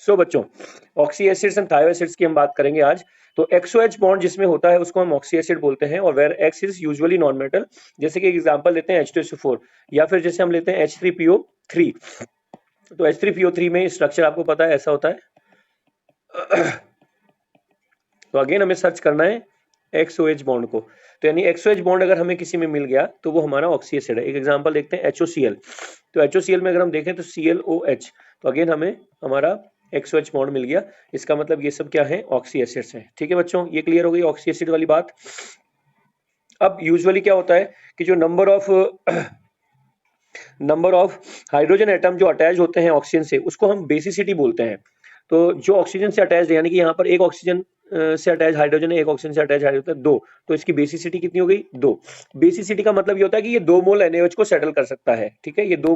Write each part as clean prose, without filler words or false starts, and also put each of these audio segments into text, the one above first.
सो बच्चों, oxy acids and थायो acids की हम बात करेंगे आज। तो एक्सोएच बॉन्ड जिसमें होता है उसको हम ऑक्सी एसिड बोलते हैं, और where X is usually non metal. जैसे कि एग्जांपल लेते हैं H2SO4, या फिर जैसे हम लेते हैं H3PO3। तो H3PO3 में स्ट्रक्चर आपको पता है ऐसा होता है। तो अगेन हमें सर्च करना है एक्सओएच बॉन्ड को। तो यानी एक्सओएच बॉन्ड अगर हमें किसी में मिल गया तो वो हमारा ऑक्सी एसिड है। एक एग्जांपल देखते हैं HOCl। तो HOCl में अगर हम देखें तो ClOH, तो अगेन हमें हमारा एक्सओएच बॉन्ड मिल गया। इसका मतलब ये सब क्या है, ऑक्सी एसिड्स हैं। ठीक है बच्चों, ये क्लियर हो गई ऑक्सी एसिड वाली बात। अब यूजुअली क्या होता है कि जो नंबर ऑफ हाइड्रोजन एटम जो अटैच होते हैं ऑक्सीजन से, उसको हम बेसिसिटी बोलते हैं। तो जो ऑक्सीजन से अटैच, यानी कि यहाँ पर एक ऑक्सीजन से अटैच हाइड्रोजन है, एक ऑक्सीजन से अटैच हाइड्रोजन है, 2। तो इसकी बेसिसिटी कितनी हो गई, 2। बेसिसिटी का मतलब ये होता है कि ये 2 मोल NaOH को सेटल कर सकता है। ठीक है, ये 2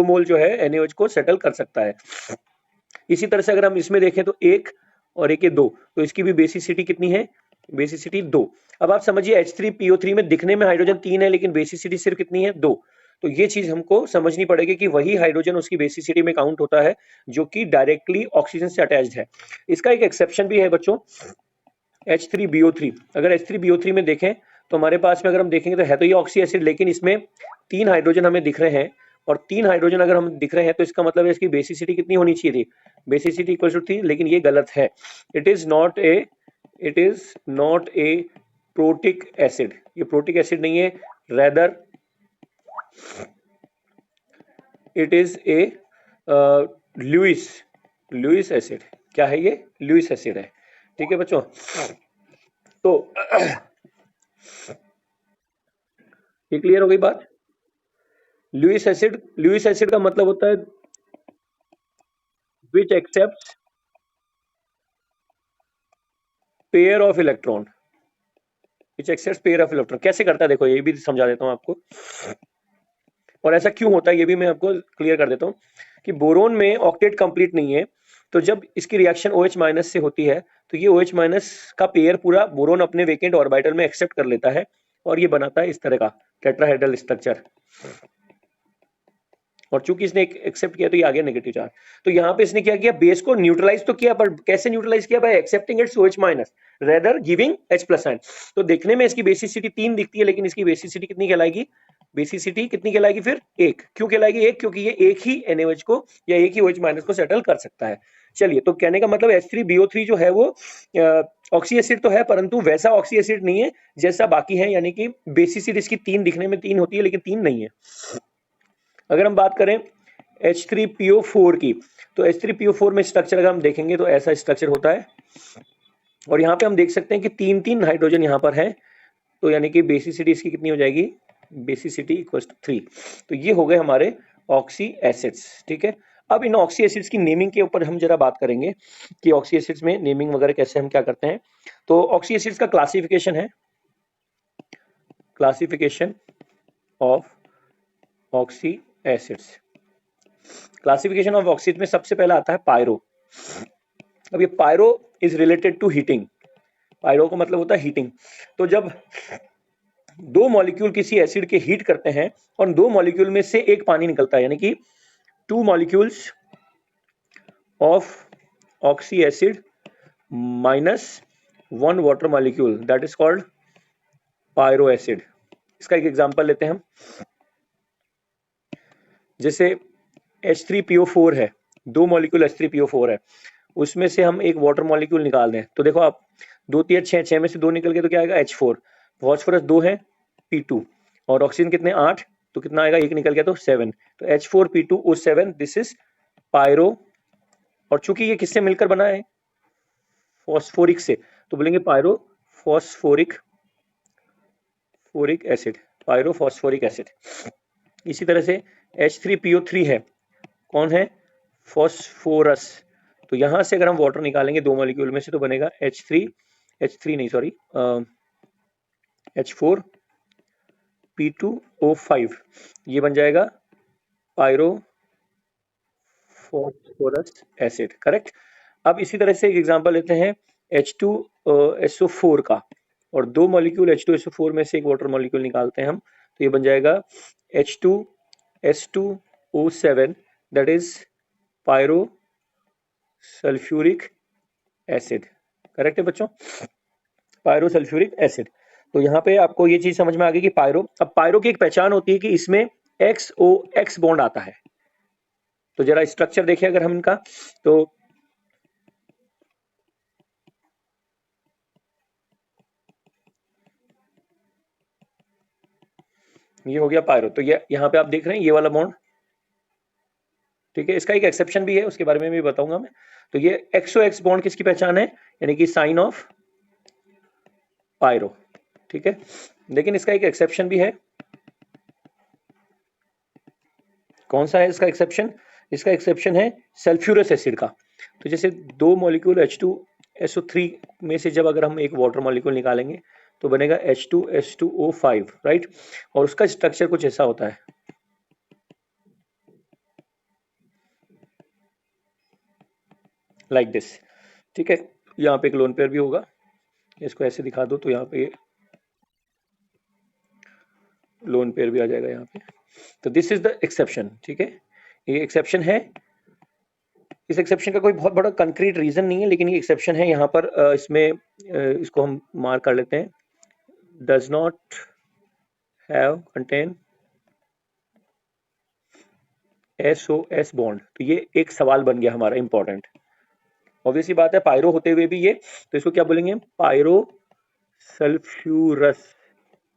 मोल जो है NaOH को सेटल कर सकता है। इसी तरह से अगर हम इसमें देखें तो 1 और 1 2, तो इसकी भी बेसिसिटी कितनी है, बेसिसिटी 2। अब आप समझिए H3PO3 में दिखने में हाइड्रोजन 3 है, लेकिन बेसिसिटी सिर्फ कितनी है, 2। तो ये चीज हमको समझनी पड़ेगी कि वही हाइड्रोजन उसकी बेसिसिटी में काउंट होता है जो कि डायरेक्टली ऑक्सीजन से अटैच्ड है। इसका एक एक्सेप्शन भी है बच्चों, H3BO3। अगर H3BO3 में देखें तो हमारे पास में अगर हम देखेंगे तो है तो ये ऑक्सी एसिड, लेकिन इसमें 3 हाइड्रोजन हमें दिख रहे हैं, और 3 हाइड्रोजन अगर हम दिख रहे हैं तो इसका मतलब है इसकी बेसिसिटी कितनी होनी चाहिए थी, बेसिसिटी इक्वल टू 3, लेकिन ये गलत है। It is not a protic acid, ये प्रोटिक एसिड नहीं है, rather it is a Lewis acid. क्या है ये, लुइस एसिड है। ठीक है बच्चों, तो ये क्लियर हो गई बात। लुइस एसिड का मतलब होता है which accept pair of electron, which accept pair of electron. कैसे करता है देखो, ये भी समझा देता हूं आपको, और ऐसा क्यों होता है ये भी मैं आपको क्लियर कर देता हूं। कि बोरोन में ऑक्टेट कंप्लीट नहीं है, तो जब इसकी रिएक्शन OH माइनस से होती है तो ये OH माइनस का पेयर पूरा बोरोन अपने वेकेंट ऑर्बिटल में एक्सेप्ट कर लेता है, और ये बनाता है इस तरह का टेट्राहेड्रल स्ट्रक्चर। और चूंकि इसने एक्सेप्ट किया तो ये आ गया नेगेटिव चार्ज। तो यहाँ पे इसने क्या किया, बेस को न्यूट्रलाइज तो किया, पर कैसे न्यूट्रलाइज किया, by accepting its OH minus rather giving H+ sign. तो देखने में इसकी बेसिसिटी 3 दिखती है, लेकिन इसकी बेसिसिटी कितनी कहलाएगी, बेसिसिटी कितनी कहलाएगी फिर 1। क्यों कहलाएगी 1, क्योंकि ये एक ही NaOH को या एक ही OH माइनस को सेटल कर सकता है। चलिए, तो कहने का मतलब H3BO3 जो है वो ऑक्सी एसिड तो है, परंतु वैसा ऑक्सी एसिड नहीं है जैसा बाकी है, यानी कि बेसिसिटी इसकी 3 दिखने में 3 होती है, लेकिन 3 नहीं है। अगर हम बात करें H3PO4 की, तो H3PO4 में स्ट्रक्चर अगर हम देखेंगे तो ऐसा स्ट्रक्चर होता है, और यहाँ पे हम देख सकते हैं कि 3 हाइड्रोजन यहाँ पर है। तो यानी कि बेसिसिटी इसकी कितनी हो जाएगी, बेसिसिटी इक्वल टू 3। तो ये हो गए हमारे ऑक्सी एसिड्स। ठीक है, अब इन ऑक्सी एसिड्स की नेमिंग के ऊपर हम जरा बात करेंगे कि ऑक्सी एसिड्स में नेमिंग वगैरह कैसे हम क्या करते हैं। तो ऑक्सी एसिड्स का क्लासिफिकेशन है, classification of oxy acids. Classification of oxide में सबसे पहला आता है पायरो। अब ये pyro is related to heating, pyro का मतलब होता है हीटिंग। तो जब 2 मॉलिक्यूल किसी एसिड के हीट करते हैं और 2 मॉलिक्यूल में से एक पानी निकलता है, यानी कि 2 molecules of oxy acid minus 1 water molecule, that is called pyro acid. इसका एक एग्जांपल लेते हैं हम, जैसे H3PO4 है, 2 मॉलिक्यूल H3PO4 है, उसमें से हम एक वाटर मॉलिक्यूल निकाल दें, तो देखो आप 2 3 6 6 में से 2 निकल गए तो क्या आएगा H4। फॉस्फोरस 2 है P2, और ऑक्सीजन कितने 8, तो कितना आएगा, एक निकल गया तो 7। तो H4P2O7, दिस इज पायरो। और चूंकि ये किससे मिलकर बना है, फॉस्फोरिक से, तो बोलेंगे pyro phosphoric acid, pyro phosphoric acid. इसी तरह से H3PO3 है, कौन है, फॉस्फोरस। तो यहां से अगर हम वाटर निकालेंगे 2 मॉलिक्यूल में से तो बनेगा H4P2O5, ये बन जाएगा पायरो फॉस्फोरस एसिड, करेक्ट। अब इसी तरह से एक एग्जांपल लेते हैं H2SO4 का, और 2 मॉलिक्यूल H2SO4 में से एक वाटर मॉलिक्यूल निकालते हैं हम, तो ये बन जाएगा H2S2O7, that is pyro sulphuric acid, correct है बच्चों, पायरो सल्फ्यूरिक एसिड। तो यहाँ पे आपको ये चीज समझ में आ गई कि पायरो, अब पायरो की एक पहचान होती है कि इसमें XOX बॉन्ड आता है। तो जरा स्ट्रक्चर देखें अगर हम इनका, तो ये हो गया पायरो। तो ये यहाँ पे आप देख रहे हैं ये वाला बॉन्ड, ठीक है, इसका एक एक्सेप्शन भी है, उसके बारे में भी बताऊंगा मैं। तो ये XOX बॉन्ड किसकी पहचान है, यानी कि साइन ऑफ पायरो, ठीक है। लेकिन इसका एक एक्सेप्शन भी है, कौन सा है इसका एक्सेप्शन, इसका एक्सेप्शन है सल्फ्यूरस एसिड का। तो जैसे दो मॉलिक्यूल H2SO3 में से जब अगर हम एक वाटर मॉलिक्यूल निकालेंगे तो बनेगा H2H2O5, राइट, और उसका स्ट्रक्चर कुछ ऐसा होता है, लाइक दिस, ठीक है। यहाँ पे एक लोन पेयर भी होगा, इसको ऐसे दिखा दो तो यहाँ पे लोन पेयर भी आ जाएगा यहाँ पे। तो दिस इज द एक्सेप्शन, ठीक है, ये एक्सेप्शन है। इस एक्सेप्शन का कोई बहुत बड़ा कंक्रीट रीजन नहीं है, लेकिन ये एक्सेप्शन है यहाँ पर। इसमें इसको हम मार्क कर लेते हैं, does not have contain SOS bond. तो ये एक सवाल बन गया हमारा इंपॉर्टेंट, ऑब्वियसली बात है, पायरो होते हुए भी ये, तो इसको क्या बोलेंगे, पायरो सल्फ्यूरस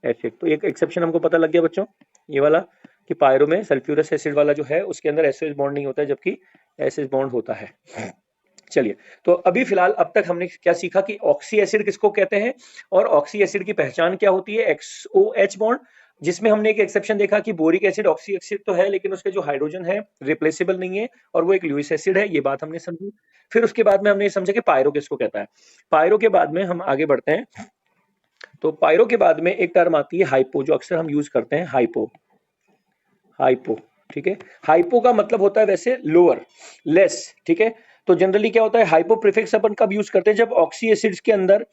एसिड। तो एक एक्सेप्शन हमको पता लग गया बच्चों, ये वाला, कि पायरो में सल्फ्यूरस एसिड वाला जो है उसके अंदर SOS बॉन्ड नहीं होता है, जबकि SH बॉन्ड होता है। चलिए, तो अभी फिलहाल अब तक हमने क्या सीखा कि ऑक्सी एसिड किसको कहते हैं, और ऑक्सी एसिड की पहचान क्या होती है, XOH बॉन्ड, जिसमें हमने एक एक्सेप्शन देखा कि बोरिक एसिड ऑक्सी एसिड तो है, लेकिन उसके जो हाइड्रोजन है रिप्लेसेबल नहीं है, और वो एक लुईस एसिड है, ये बात हमने समझी। फिर उसके बाद में हमने ये समझा कि पायरो किसको कहता है। पायरो के बाद में हम आगे बढ़ते हैं, तो पायरो के बाद में एक टर्म आती है हाइपो, जो अक्सर हम यूज करते हैं, हाइपो, हाइपो, ठीक है। हाइपो का मतलब होता है वैसे लोअर, लेस, ठीक है। तो जनरली क्या होता है, हाइपो प्रीफिक्स अपन कब यूज करते हैं, जब ऑक्सी एसिड्स के अंदर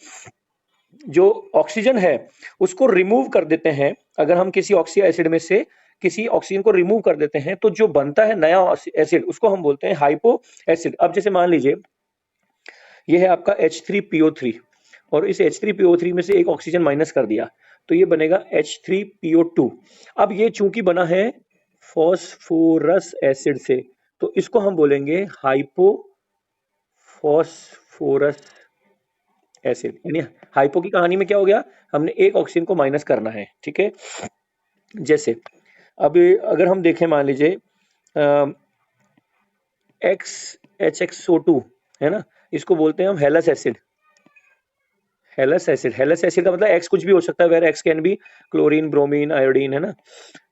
जो ऑक्सीजन है उसको रिमूव कर देते हैं। अगर हम किसी ऑक्सी एसिड में से किसी ऑक्सीजन को रिमूव कर देते हैं तो जो बनता है नया एसिड, उसको हम बोलते हैं हाइपो एसिड। अब जैसे मान लीजिए ये है आपका H3PO3, और इस H3PO3 में से एक ऑक्सीजन माइनस कर दिया तो ये बनेगा H3PO2। अब ये चूंकि बना है फॉस्फोरस एसिड से, तो इसको हम बोलेंगे हाइपो फॉस्फोरस एसिड। यानी हाइपो की कहानी में क्या हो गया, हमने एक ऑक्सीजन को माइनस करना है, ठीक है। जैसे अब अगर हम देखें, मान लीजिए HXO2 है ना, इसको बोलते हैं हम halous acid. Halous acid, halous acid का मतलब एक्स कुछ भी हो सकता है, where X can be chlorine, bromine, iodine, है ना।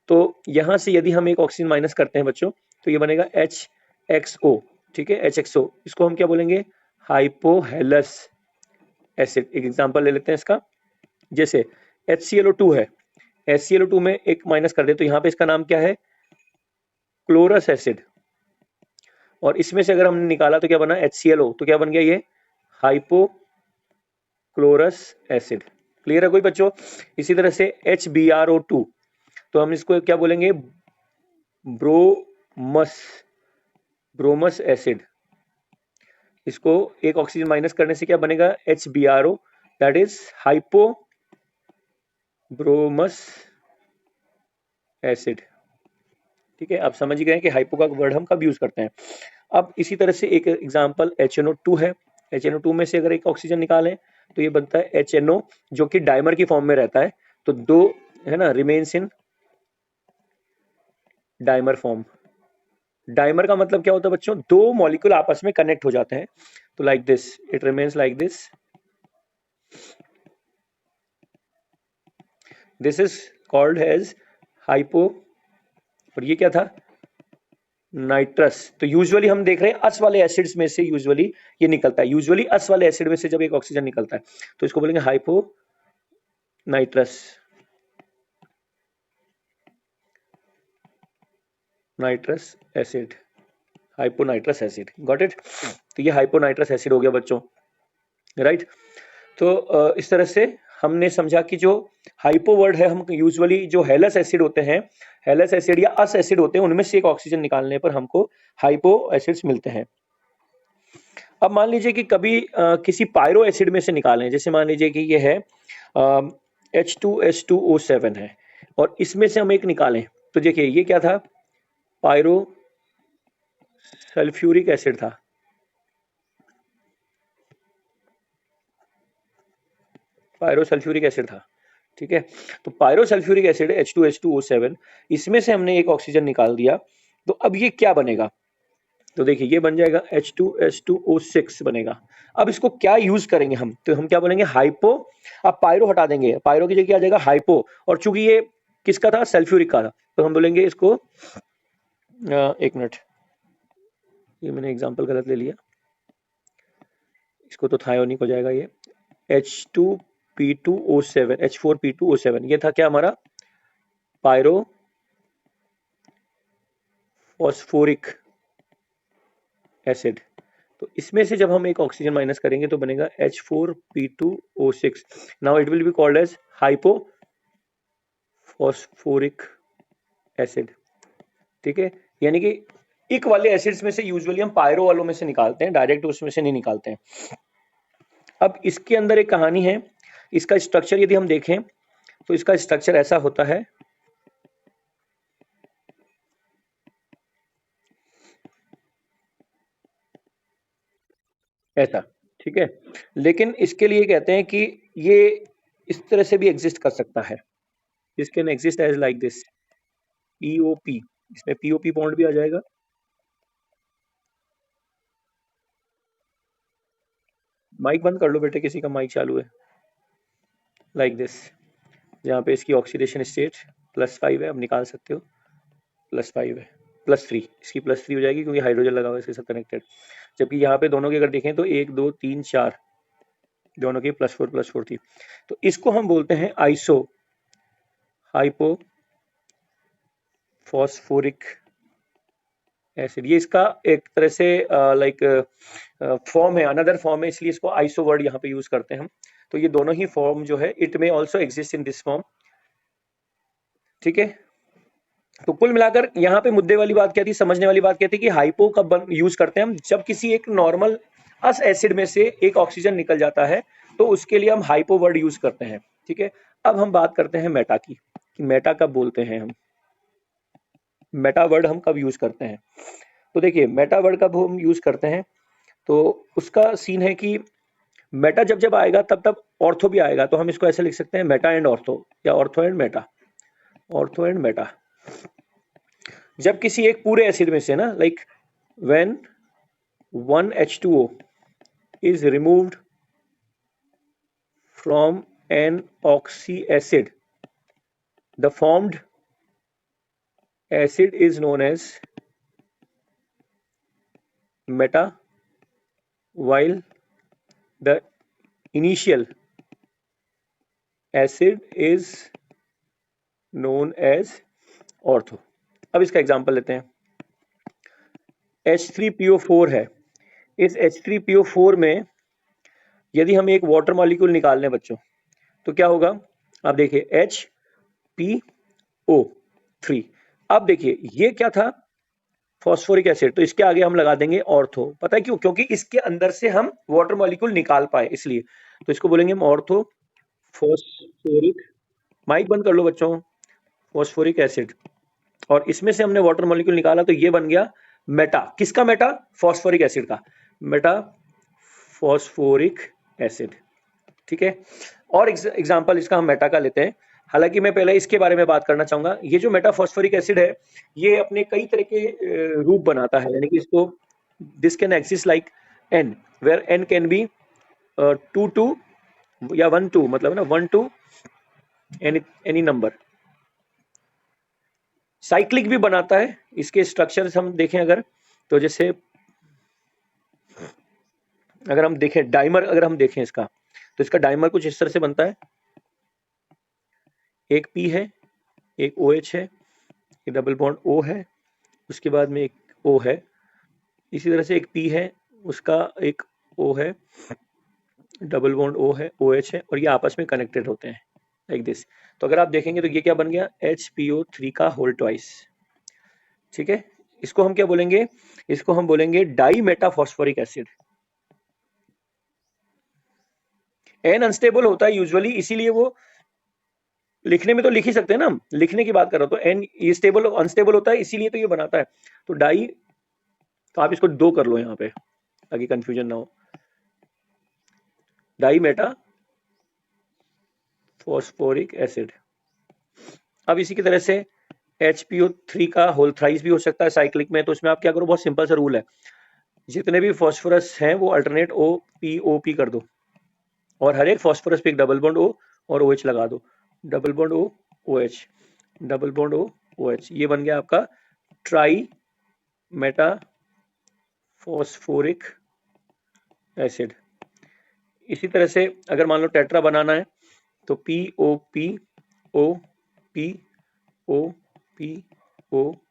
तो यहां से यदि हम एक ऑक्सीजन माइनस करते हैं बच्चों, तो ये बनेगा HXO, ठीक है, HXO। इसको हम क्या बोलेंगे, हाइपोहेलस एसिड। एक एग्जांपल ले लेते हैं इसका, जैसे HClO2 है, HClO2 में एक माइनस कर दे तो यहाँ पे इसका नाम क्या है, क्लोरस एसिड, और इसमें से अगर हमने निकाला तो क्या बना, HClO, तो क्या बन गया ये, हाइपो क्लोरस एसिड। क्लियर है कोई बच्चों। इसी तरह से HbRO2, तो हम इसको क्या बोलेंगे, ब्रोमस, ब्रोमस एसिड। इसको एक ऑक्सीजन माइनस करने से क्या बनेगा, HbRO, that is hypo bromous acid, ठीक है। आप समझ गए कि हाइपो का वर्ड हम कब यूज करते हैं। अब इसी तरह से एक एग्जांपल HNO2 है, HNO2 में से अगर एक ऑक्सीजन निकालें तो ये बनता है HNO, जो कि डाइमर की फॉर्म में रहता है, तो दो है ना, remains in dimer form. Dimer का मतलब क्या होता है बच्चों, दो मॉलिक्यूल आपस में कनेक्ट हो जाते हैं, तो like this, it remains like this, this is called as hypo, और ये क्या था, नाइट्रस। तो यूजुअली हम देख रहे हैं अस वाले एसिड्स में से यूजुअली ये निकलता है, यूजुअली अस वाले एसिड में से जब एक ऑक्सीजन निकलता है तो इसको बोलेंगे hypo nitrous, nitrous acid, hyponitrous acid, got it. तो ये हाइपोनाइट्रस एसिड हो गया बच्चों, राइट। तो इस तरह से हमने समझा कि जो हाइपो वर्ड है, हम यूजुअली जो हेलस एसिड होते हैं, हेलस एसिड या अस एसिड होते हैं, उनमें से एक ऑक्सीजन निकालने पर हमको हाइपो एसिड्स मिलते हैं। अब मान लीजिए कि कभी किसी पायरो एसिड में से निकालें, जैसे मान लीजिए कि ये है H2S2O7 है और इसमें से हम एक निकालें, तो देखिए ये क्या था, पायरो सल्फ्यूरिक एसिड था, पायरो सल्फ्यूरिक एसिड था, ठीक है। तो पायरो सल्फ्यूरिक एसिड H2S2O7, इसमें से हमने एक ऑक्सीजन निकाल दिया, तो अब ये क्या बनेगा, तो देखिए ये बन जाएगा H2S2O6 बनेगा। अब इसको क्या यूज करेंगे हम, तो हम क्या बोलेंगे हाइपो, अब पायरो हटा देंगे, पायरो की जगह क्या आ जाएगा हाइपो, और चूंकि ये किसका था, सल्फ्यूरिक का था, तो हम बोलेंगे इसको एक मिनट, ये मैंने एग्जांपल गलत ले लिया, इसको तो थायोनिक हो जाएगा ये H2P2O7, H4P2O7, ये था क्या हमारा पायरो फॉस्फोरिक एसिड। तो इसमें से जब हम एक ऑक्सीजन माइनस करेंगे तो बनेगा H4P2O6। Now it will be called as hypo phosphoric acid, ठीक है। यानी कि इक वाले एसिड्स में से यूजुअली हम पायरो वालों में से निकालते हैं, डायरेक्ट उसमें से नहीं निकालते हैं। अब इसके अंदर एक कहानी है, इसका स्ट्रक्चर यदि हम देखें तो इसका स्ट्रक्चर ऐसा होता है, ऐसा, ठीक है। लेकिन इसके लिए कहते हैं कि ये इस तरह से भी एग्जिस्ट कर सकता है, this can exist as like this POP, इसमें पीओपी बॉन्ड भी आ जाएगा, माइक बंद कर लो बेटे, किसी का माइक चालू है, लाइक दिस, जहाँ पे इसकी ऑक्सीडेशन स्टेट +5 है, अब निकाल सकते हो, +5 है, +3, इसकी +3 हो जाएगी क्योंकि हाइड्रोजन लगा हुआ है इसके साथ कनेक्टेड, जबकि यहाँ पे दोनों की अगर देखें तो 1 2 3 4 दोनों की +4 थी। तो इसको हम बोलते हैं आइसो हाइपो फॉस्फोरिक एसिड, ये इसका एक तरह से लाइक फॉर्म है, अनदर फॉर्म है, इसलिए इसको आइसो वर्ड यहाँ पे यूज करते हैं हम। तो ये दोनों ही फॉर्म जो है इट में also exist in this form, ठीक है। तो कुल मिलाकर यहाँ पे मुद्दे वाली बात क्या थी, समझने वाली बात क्या थी कि हाइपो कब यूज करते हैं हम, जब किसी एक नॉर्मल अस एसिड में से एक ऑक्सीजन निकल जाता है तो उसके लिए हम हाइपो वर्ड यूज करते हैं, ठीक है। अब हम बात करते हैं मेटा की, कि मेटा कब बोलते हैं हम, मेटा वर्ड हम कब यूज करते हैं। तो देखिए मेटा वर्ड कब हम यूज करते हैं, तो उसका सीन है कि मेटा जब जब आएगा तब तब ऑर्थो भी आएगा, तो हम इसको ऐसे लिख सकते हैं मेटा एंड ऑर्थो, या ortho and Meta, ortho and Meta. जब किसी एक पूरे एसिड में से ना, like when 1H2O is removed from an oxy acid, the formed acid is known as meta, while the initial acid is known as ortho। अब इसका example लेते हैं, H3PO4 है, इस H3PO4 में यदि हम एक वाटर मॉलिक्यूल निकाल लें बच्चों, तो क्या होगा, आप देखिए HPO3, अब देखिए ये क्या था, फॉस्फोरिक एसिड, तो इसके आगे हम लगा देंगे ऑर्थो, पता है क्यों, क्योंकि इसके अंदर से हम वाटर मॉलिक्यूल निकाल पाए इसलिए, तो इसको बोलेंगे हम ऑर्थो फॉस्फोरिक, माइक बंद कर लो बच्चों, फॉस्फोरिक एसिड, और इसमें से हमने वाटर मॉलिक्यूल निकाला तो ये बन गया मेटा, किसका मेटा, फॉस्फोरिक एसिड का, मेटा फॉस्फोरिक एसिड, ठीक है। और एग्जांपल इसका हम मेटा का लेते हैं, हालांकि मैं पहले इसके बारे में बात करना चाहूंगा, ये जो मेटाफॉस्फोरिक एसिड है ये अपने कई तरह के रूप बनाता है, यानी कि इसको this can exist like n, where n can be 2 या 1 2, मतलब ना 1 2 एनी नंबर, साइक्लिक भी बनाता है, इसके स्ट्रक्चर्स हम देखें अगर, तो जैसे अगर हम देखें डाइमर, अगर हम देखें इसका, तो इसका डाइमर कुछ इस तरह से बनता है, एक P है, एक OH है, एक डबल बॉन्ड O है, उसके बाद में एक O है, इसी तरह से एक P है, उसका एक O है, डबल बॉन्ड O है, OH है, और ये आपस में कनेक्टेड होते हैं लाइक दिस। तो अगर आप देखेंगे तो ये क्या बन गया, HPO3 का होल ट्वाइस, ठीक है। इसको हम क्या बोलेंगे, इसको हम बोलेंगे di meta phosphoric acid, n unstable होता है यूजुअली, इसीलिए वो लिखने में तो लिख ही सकते हैं ना, हम लिखने की बात कर रहा हूं, तो एन ये स्टेबल अनस्टेबल होता है इसीलिए तो ये बनाता है। तो डाई, तो आप इसको 2 कर लो यहाँ पे ताकि कंफ्यूजन ना हो, डाई मेटा फॉस्फोरिक एसिड। अब इसी की तरह से HPO3 का होल थ्राइस भी हो सकता है साइक्लिक में, तो इसमें आप क्या करो, बहुत सिंपल सा रूल है, जितने भी फॉस्फोरस हैं वो अल्टरनेट OP कर दो, और हर एक फॉस्फोरस पे एक डबल बॉन्ड O और OH लगा दो, double bond O OH, double bond O OH, ये बन गया आपका ट्राई मेटा फॉस्फोरिक एसिड। इसी तरह से अगर मान लो टेट्रा बनाना है तो POP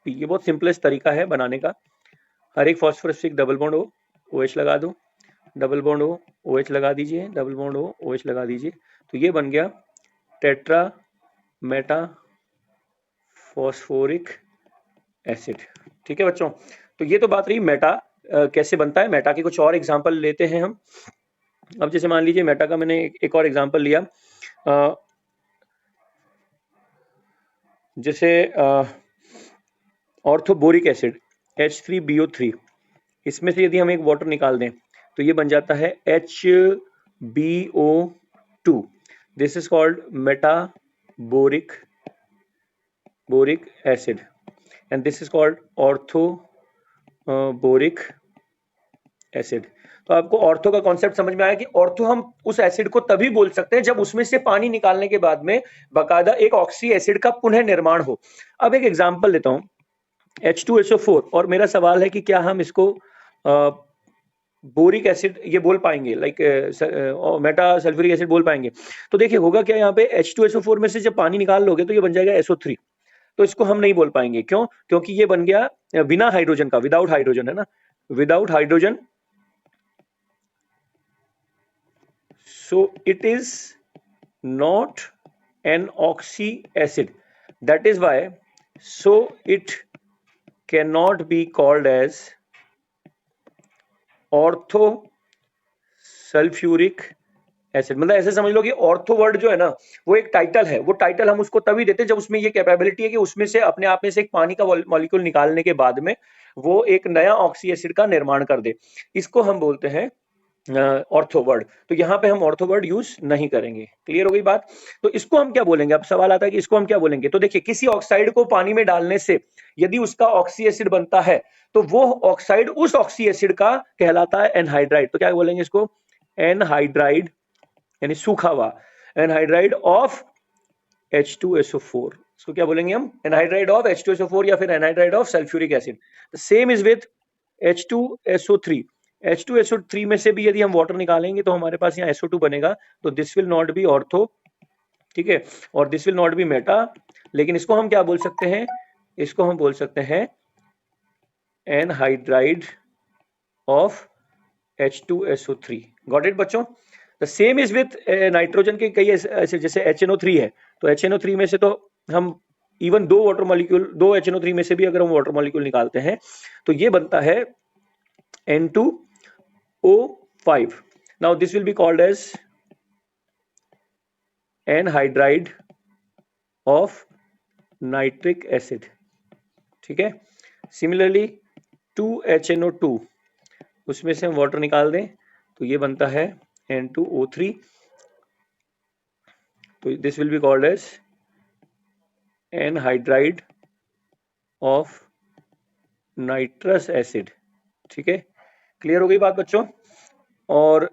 ये बहुत सिंपलेस्ट तरीका है बनाने का, हर एक फॉस्फोरस से एक डबल बॉन्ड O OH लगा दो, डबल बॉन्ड O OH लगा दीजिए, डबल बॉन्ड O OH लगा दीजिए, तो ये बन गया टेट्रा मेटा फॉस्फोरिक एसिड। ठीक है बच्चों, तो ये तो बात रही मेटा कैसे बनता है। मेटा के कुछ और एग्जांपल लेते हैं हम। अब जैसे मान लीजिए मेटा का मैंने एक और एग्जांपल लिया, जैसे ऑर्थोबोरिक एसिड H3BO3, इसमें से यदि हम एक वाटर निकाल दें तो ये बन जाता है HBO2, this is called metaboric acid and this is called orthoboric acid. तो आपको ऑर्थो का कॉन्सेप्ट समझ में आया कि ऑर्थो हम उस एसिड को तभी बोल सकते हैं जब उसमें से पानी निकालने के बाद में बाकायदा एक ऑक्सी एसिड का पुनः निर्माण हो। अब एक एग्जांपल लेता हूं, H2SO4, और मेरा सवाल है कि क्या हम इसको बोरिक एसिड ये बोल पाएंगे, लाइक मेटा सल्फ्यूरिक एसिड बोल पाएंगे। तो देखिए होगा क्या, यहाँ पे H2SO4 में से जब पानी निकाल लोगे तो ये बन जाएगा SO3, तो इसको हम नहीं बोल पाएंगे। क्यों? क्योंकि ये बन गया बिना हाइड्रोजन का, विदाउट हाइड्रोजन है ना, without hydrogen, so it is not an oxy acid, that is why so it cannot be called as ortho sulphuric acid. मतलब ऐसे समझ लो कि ऑर्थो वर्ड जो है ना वो एक टाइटल है, वो टाइटल हम उसको तभी देते हैं जब उसमें ये कैपेबिलिटी है कि उसमें से अपने आप में से एक पानी का मॉलिक्यूल निकालने के बाद में वो एक नया ऑक्सी एसिड का निर्माण कर दे, इसको हम बोलते हैं ऑर्थो वर्ड। तो यहाँ पे हम ऑर्थो वर्ड यूज नहीं करेंगे। क्लियर हो गई बात? तो इसको हम क्या बोलेंगे, अब सवाल आता है कि इसको हम क्या बोलेंगे। तो देखिए किसी ऑक्साइड को पानी में डालने से यदि उसका ऑक्सी एसिड बनता है तो वो ऑक्साइड उस ऑक्सी एसिड का कहलाता है एनहाइड्राइड। तो क्या बोलेंगे इसको, एनहाइड्राइड, यानी सूखा हुआ एनहाइड्राइड ऑफ H2SO4। इसको क्या बोलेंगे हम, एनहाइड्राइड ऑफ H2SO4 या फिर anhydride of sulphuric acid. Same is with H2SO3। H2SO3 में से भी यदि हम वाटर निकालेंगे तो हमारे पास यहाँ SO2 बनेगा, तो this will not be ortho, ठीक है, और this will not be Meta, लेकिन इसको हम क्या बोल सकते हैं, इसको हम बोल सकते हैं anhydride of H2SO3। Got it बच्चों? The same is with nitrogen के कई ऐसे, जैसे HNO3 है, तो HNO3 में से तो हम इवन दो वाटर मॉलिक्यूल, दो HNO3 में से भी अगर हम वाटर मॉलिक्यूल निकालते हैं तो ये बनता है N2O5। Now this will be called as anhydride of nitric acid. ठीक है, सिमिलरली 2HNO2, उसमें से हम वाटर निकाल दें तो ये बनता है N2O3, तो this will be called as anhydride of nitrous acid. ठीक है, क्लियर हो गई बात बच्चों? और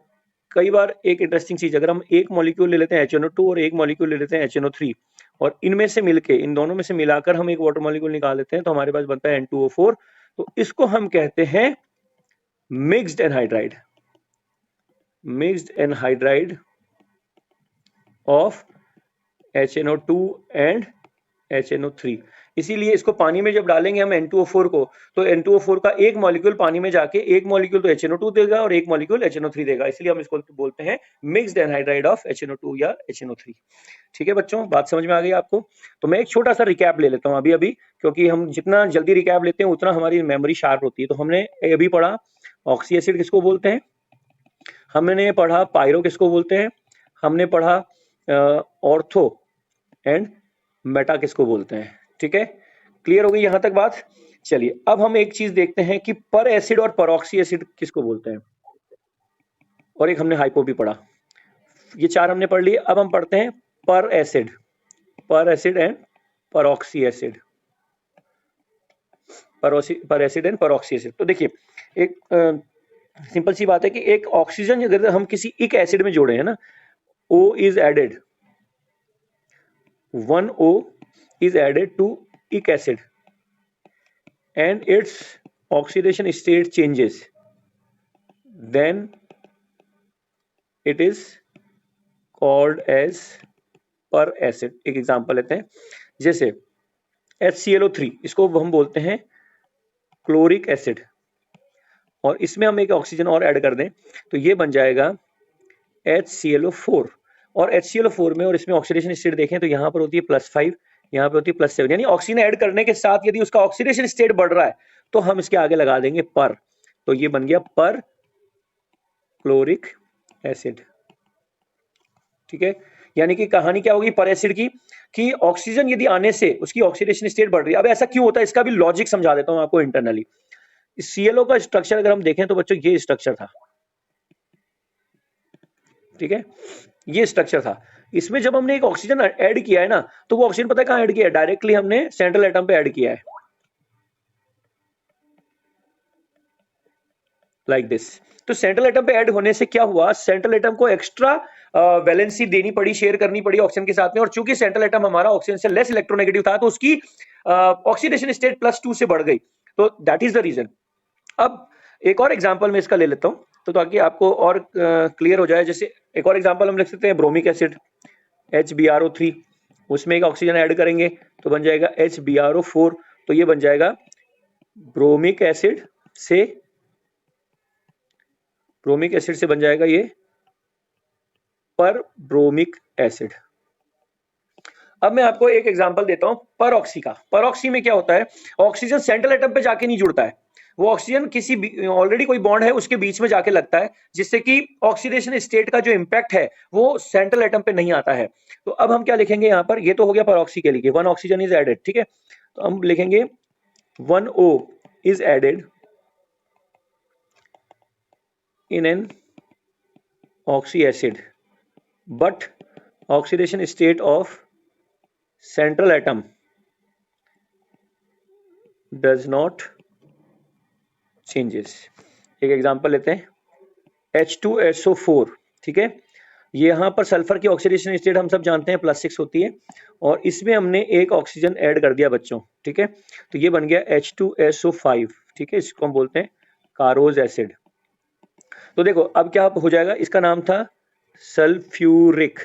कई बार एक इंटरेस्टिंग चीज, अगर हम एक मॉलिक्यूल ले लेते हैं HNO2 और एक मॉलिक्यूल ले लेते हैं HNO3 और इनमें से मिलके, इन दोनों में से मिलाकर हम एक वाटर मॉलिक्यूल निकाल लेते हैं तो हमारे पास बनता है N2O4। तो इसको हम कहते हैं mixed anhydride, mixed anhydride of HNO2 and HNO3। इसीलिए इसको पानी में जब डालेंगे हम N2O4 को, तो N2O4 का एक मॉलिक्यूल पानी में जाके एक मॉलिक्यूल तो HNO2 देगा और एक मॉलिक्यूल HNO3 देगा, इसलिए हम इसको बोलते हैं मिक्स्ड एनहाइड्राइड ऑफ HNO2 या HNO3। ठीक है बच्चों, बात समझ में आ गई आपको? तो मैं एक छोटा सा रिकैप ले लेता हूं अभी, क्योंकि हम जितना जल्दी रिकैप लेते हैं उतना हमारी मेमोरी शार्प होती है। तो हमने अभी पढ़ा ऑक्सी एसिड किसको बोलते हैं, हमने पढ़ा पायरो किसको बोलते हैं, हमने पढ़ा ऑर्थो एंड मेटा किसको बोलते हैं, ठीक है, क्लियर हो गई यहां तक बात। चलिए अब हम एक चीज देखते हैं कि पर एसिड और परऑक्सी एसिड किसको बोलते हैं, और एक हमने हाइपो भी पढ़ा। ये चार हमने पढ़ लिए। अब हम पढ़ते हैं पर एसिड एंड परऑक्सी एसिड, पर एसिड एंड परऑक्सी एसिड। तो देखिए एक सिंपल सी बात है कि एक ऑक्सीजन अगर हम किसी एक एसिड में जोड़े हैं ना, O is added, 1O is added to ic acid and its oxidation state changes, then it is called as per acid। एक एग्जांपल लेते हैं, जैसे HClO3 इसको हम बोलते हैं क्लोरिक एसिड, और इसमें हम एक ऑक्सीजन और ऐड कर दें तो ये बन जाएगा HClO4। और HClO4 में और इसमें ऑक्सीडेशन स्टेट देखें तो यहाँ पर होती है +5, यहाँ पे होती है +7, यानी ऑक्सीजन ऐड करने के साथ यदि उसका ऑक्सीडेशन स्टेट बढ़ रहा है तो हम इसके आगे लगा देंगे पर, तो ये बन गया पर क्लोरिक एसिड, ठीक है। यानी कि कहानी क्या होगी पर एसिड की, कि ऑक्सीजन यदि आने से उसकी ऑक्सीडेशन स्टेट बढ़ रही है। अब ऐसा क्यों होता है इसका भी लॉजिक समझा देता हूं आपको इंटरनली। ClO का स्ट्रक्चर अगर हम देखें तो बच्चों ये स्ट्रक्चर था, ठीक है, ये स्ट्रक्चर था। इसमें जब हमने एक ऑक्सीजन ऐड किया है ना, तो वो ऑक्सीजन पता है कहां ऐड किया है, डायरेक्टली हमने सेंट्रल एटम पे ऐड किया है, लाइक दिस। तो सेंट्रल एटम पे ऐड होने से क्या हुआ, सेंट्रल एटम को एक्स्ट्रा वैलेंसी देनी पड़ी, शेयर करनी पड़ी ऑक्सीजन के साथ में, और चूंकि सेंट्रल एटम हमारा ऑक्सीजन से लेस इलेक्ट्रोनेगेटिव था तो उसकी ऑक्सीडेशन स्टेट +2 से बढ़ गई, तो दैट इज द रीजन। अब एक और एग्जांपल मैं इसका ले लेता हूं तो ताकि आपको और क्लियर हो जाए। जैसे एक और एग्जांपल हम लिख सकते हैं ब्रोमिक एसिड HbRO3, उसमें एक ऑक्सीजन ऐड करेंगे तो बन जाएगा HbRO4, तो ये बन जाएगा ब्रोमिक एसिड से बन जाएगा ये पर ब्रोमिक एसिड। अब मैं आपको एक एग्जांपल देता हूं परऑक्सी का। परऑक्सी में क्या होता है, ऑक्सीजन सेंट्रल एटम पे जाके नहीं जुड़ता है, वो ऑक्सीजन किसी ऑलरेडी कोई बॉन्ड है उसके बीच में जाके लगता है, जिससे कि ऑक्सीडेशन स्टेट का जो इंपैक्ट है वो सेंट्रल एटम पे नहीं आता है। तो अब हम क्या लिखेंगे यहाँ पर, ये तो हो गया परऑक्सी के लिए, 1 ऑक्सीजन इज एडेड, ठीक है। तो हम लिखेंगे 1O is added in an oxy acid but oxidation state of central atom does not changes। एक एग्जांपल लेते हैं H2SO4, ठीक है, ये यहाँ पर सल्फर की ऑक्सीडेशन स्टेट हम सब जानते हैं +6 होती है, और इसमें हमने एक ऑक्सीजन ऐड कर दिया बच्चों, ठीक है, तो ये बन गया H2SO5, ठीक है, इसको हम बोलते हैं कारोज एसिड। तो देखो अब क्या हो जाएगा, इसका नाम था सल्फ्यूरिक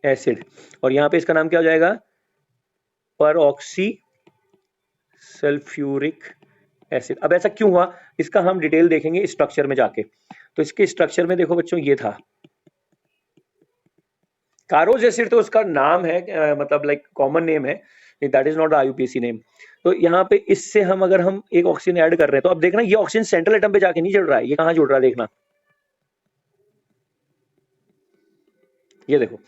एसिड, और यहां पे इसका नाम क्या हो जाएगा, परऑक्सी सल्फ्यूरिक एसिड। अब ऐसा क्यों हुआ इसका हम डिटेल देखेंगे स्ट्रक्चर में जाके। तो इसके स्ट्रक्चर में देखो बच्चों, ये था कारोज एसिड, तो उसका नाम है मतलब लाइक कॉमन नेम है, that is not IUPAC name. तो यहाँ पे इससे हम अगर हम एक ऑक्सीजन ऐड कर रहे हैं तो अब देखना ये ऑक्सीजन सेंट्रल एटम पे जाके नहीं जुड़ रहा है, ये कहां जुड़ रहा है देखना, ये देखो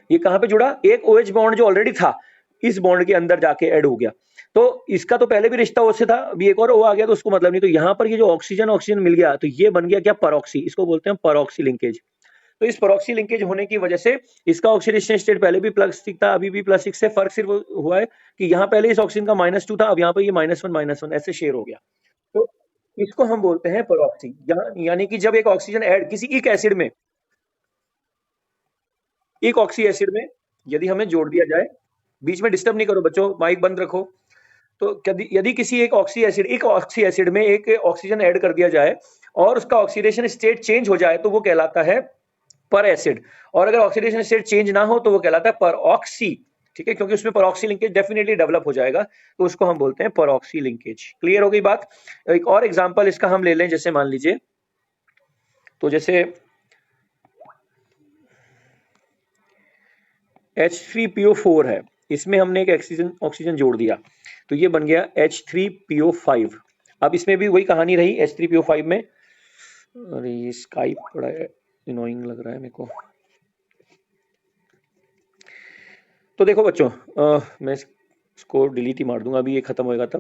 ये कहां पे जुड़ा, एक OH बॉन्ड जो ऑलरेडी था इस बॉन्ड के अंदर जाके ऐड हो गया। तो इसका तो पहले भी रिश्ता उससे था, अभी एक और O आ गया तो उसको मतलब नहीं। तो यहाँ पर ये जो ऑक्सीजन मिल गया तो ये बन गया क्या, परऑक्सी, इसको बोलते हैं परऑक्सी लिंकेज। तो इस परऑक्सी लिंकेज होने की वजह से इसका ऑक्सीडेशन स्टेट पहले भी +6 था, अभी भी +6 से, फर्क सिर्फ हुआ है कि यहाँ पहले इस ऑक्सीजन का -2 था, अब यहाँ पे ये -1 ऐसे शेयर हो गया। तो इसको हम बोलते हैं परऑक्सी। यानी कि जब एक ऑक्सीजन ऐड किसी एक एसिड में, एक ऑक्सी एसिड में यदि हमें जोड़ दिया जाए, बीच में डिस्टर्ब नहीं करो बच्चों, माइक बंद रखो। तो यदि किसी एक ऑक्सी एसिड में एक ऑक्सीजन ऐड कर दिया जाए और उसका ऑक्सीडेशन स्टेट चेंज हो जाए तो वो कहलाता है पर एसिड, और अगर ऑक्सीडेशन स्टेट चेंज ना हो तो वो कहलाता है परऑक्सी, ठीक है, क्योंकि उसमें परऑक्सी लिंकेज डेफिनेटली डेवलप हो जाएगा, तो उसको हम बोलते हैं परऑक्सी लिंकेज। क्लियर हो गई बात। एक और एग्जांपल इसका हम ले लें, जैसे मान लीजिए, तो जैसे H3PO4 है, इसमें हमने एक ऑक्सीजन जोड़ दिया तो ये बन गया H3PO5। अब इसमें भी वही कहानी रही H3PO5 में, अरे ये स्काइप बड़ा इनोइंग लग रहा है मेरे को, तो देखो बच्चों मैं इसको डिलीट ही मार दूंगा अभी ये खत्म होएगा तब।